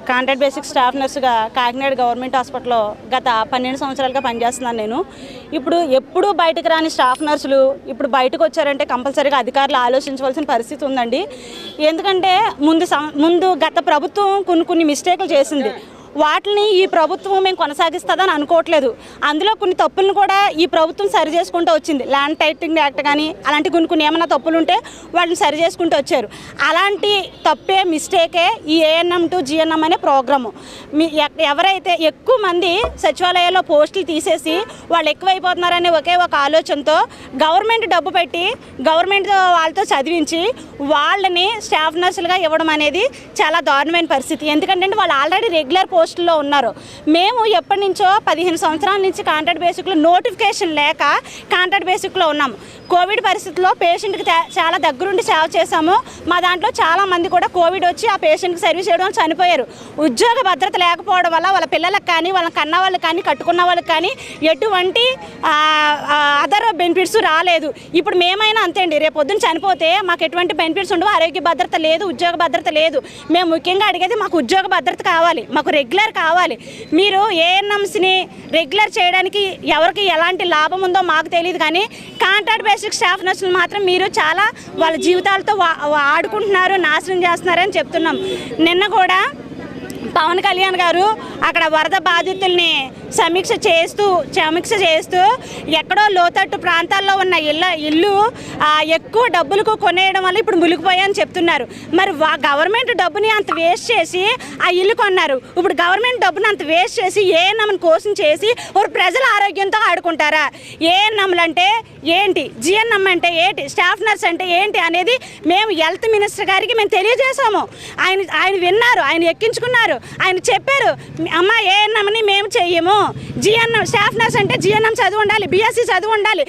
Contract basic staff నర్సుగా Kakinada government హాస్పిటల్లో గత 12 సంవత్సరాలుగా పనిచేస్తున్నాను నేను. ఇప్పుడు ఎప్పుడూ బయటకు రాని స్టాఫ్ నర్సులు ఇప్పుడు బయటకు వచ్చారంటే కంపల్సరీగా అధికారులు ఆలోచించవలసిన పరిస్థితి ఉందండి. ఎందుకంటే ముందు గత ప్రభుత్వం కొన్ని మిస్టేక్లు చేసింది. వాటిని ఈ ప్రభుత్వం మేము కొనసాగిస్తుందని అనుకోవట్లేదు. అందులో కొన్ని తప్పులను కూడా ఈ ప్రభుత్వం సరి చేసుకుంటూ వచ్చింది. ల్యాండ్ టైటిలింగ్ యాక్ట్ కానీ అలాంటి కొన్ని ఏమైనా తప్పులు ఉంటే వాటిని సరి చేసుకుంటూ వచ్చారు. అలాంటి తప్పే మిస్టేకే ఈ ఏఎన్ఎం టు జిఎన్ఎం అనే ప్రోగ్రాము. ఎవరైతే ఎక్కువ మంది సచివాలయాల్లో పోస్టులు తీసేసి వాళ్ళు ఎక్కువైపోతున్నారనే ఒకే ఒక ఆలోచనతో గవర్నమెంట్ డబ్బు పెట్టి గవర్నమెంట్ వాళ్ళతో చదివించి వాళ్ళని స్టాఫ్ నర్సులుగా ఇవ్వడం అనేది చాలా దారుణమైన పరిస్థితి. ఎందుకంటే వాళ్ళు ఆల్రెడీ రెగ్యులర్ పోస్టుల్లో ఉన్నారు. మేము ఎప్పటి నుంచో 15 సంవత్సరాల నుంచి కాంట్రాక్ట్ బేసిక్లో నోటిఫికేషన్ లేక కాంట్రాక్ట్ బేసిక్లో ఉన్నాము. కోవిడ్ పరిస్థితుల్లో పేషెంట్కి చాలా దగ్గరుండి సేవ చేశాము. మా దాంట్లో చాలామంది కూడా కోవిడ్ వచ్చి ఆ పేషెంట్కి సర్వీస్ చేయడం చనిపోయారు. ఉద్యోగ భద్రత లేకపోవడం వల్ల వాళ్ళ పిల్లలకు కానీ వాళ్ళ కన్న వాళ్ళకి కానీ కట్టుకున్న వాళ్ళకి కానీ ఎటువంటి అదర్ బెనిఫిట్స్ రాలేదు. ఇప్పుడు మేమైనా అంతే అండి. రేపు పొద్దున్న చనిపోతే మాకు ఎటువంటి బెనిఫిట్స్ ఉండవు. ఆరోగ్య భద్రత లేదు, ఉద్యోగ భద్రత లేదు. మేము ముఖ్యంగా అడిగేది మాకు ఉద్యోగ భద్రత కావాలి, మాకు రెగ్యులర్ కావాలి. మీరు ఏఎన్ఎంస్ని రెగ్యులర్ చేయడానికి ఎవరికి ఎలాంటి లాభం ఉందో మాకు తెలియదు, కానీ కాంట్రాక్ట్ బేసిక్ స్టాఫ్ నర్సులు మాత్రం మీరు చాలా వాళ్ళ జీవితాలతో ఆడుకుంటున్నారు, నాశనం చేస్తున్నారని చెప్తున్నాం. నిన్న కూడా పవన్ కళ్యాణ్ గారు అక్కడ వరద బాధితుల్ని సమీక్ష చేస్తూ ఎక్కడో లోతట్టు ప్రాంతాల్లో ఉన్న ఇల్లు ఎక్కువ డబ్బులకు కొనేయడం వల్ల ఇప్పుడు మునిగిపోయాయని చెప్తున్నారు. మరి గవర్నమెంట్ డబ్బుని అంత వేస్ట్ చేసి ఆ ఇల్లు కొన్నారు. ఇప్పుడు గవర్నమెంట్ డబ్బుని అంత వేస్ట్ చేసి ఏఎన్ఎంని కోసం చేసి ఒక ప్రజల ఆరోగ్యంతో ఆడుకుంటారా? ఏఎన్ఎంలు అంటే ఏంటి, జిఎన్ఎం అంటే ఏంటి, స్టాఫ్ నర్స్ అంటే ఏంటి అనేది మేము హెల్త్ మినిస్టర్ గారికి మేము తెలియజేసాము. ఆయన విన్నారు, ఆయన ఎక్కించుకున్నారు, ఆయన చెప్పారు, అమ్మ ఏఎన్ఎంని మేము చెయ్యము, జిఎన్ఎం స్టాఫ్ నర్స్ అంటే జిఎన్ఎం చదువు ఉండాలి, బీఎస్సీ చదువు ఉండాలి,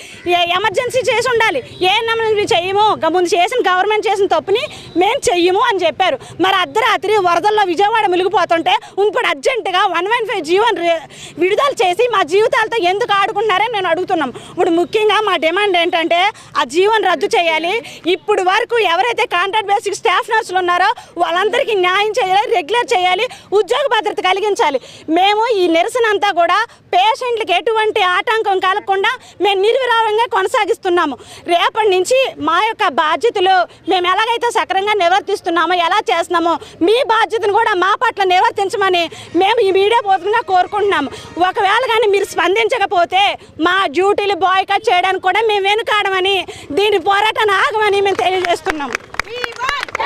ఎమర్జెన్సీ చేసి ఉండాలి, ఏఎన్ఎం చెయ్యము, ముందు చేసిన గవర్నమెంట్ చేసిన తప్పుని మేము చెయ్యము అని చెప్పారు. మరి అర్ధరాత్రి వరదల్లో విజయవాడ మునిగిపోతుంటే ఇప్పుడు అర్జెంటుగా 115 జీవన్ విడుదల చేసి మా జీవితాలతో ఎందుకు ఆడుకుంటున్నారని నేను అడుగుతున్నాం. ఇప్పుడు ముఖ్యంగా మా డిమాండ్ ఏంటంటే ఆ జీవన్ రద్దు చేయాలి. ఇప్పుడు వరకు ఎవరైతే కాంట్రాక్ట్ బేసిక్ స్టాఫ్ నర్సులు ఉన్నారో వాళ్ళందరికీ న్యాయం చేయాలి, రెగ్యులర్ చేయాలి, ఉద్యోగ భద్రత కలిగించాలి. మేము ఈ నిరసన అంతా కూడా పేషెంట్లకు ఎటువంటి ఆటంకం కలగకుండా మేము నిర్విరామంగా కొనసాగిస్తున్నాము. రేపటి నుంచి మా యొక్క బాధ్యతలు మేము ఎలాగైతే సక్రమంగా నిర్వర్తిస్తున్నామో, ఎలా చేస్తున్నామో మీ బాధ్యతను కూడా మా పట్ల నిర్వర్తించమని మేము ఈ మీడియా పూర్వకంగా కోరుకుంటున్నాము. ఒకవేళ కానీ మీరు స్పందించకపోతే మా డ్యూటీలు బాయ్కాట్ చేయడానికి కూడా మేము వెనుకాడమని, దీని పోరాటాన్ని ఆగమని మేము తెలియజేస్తున్నాము.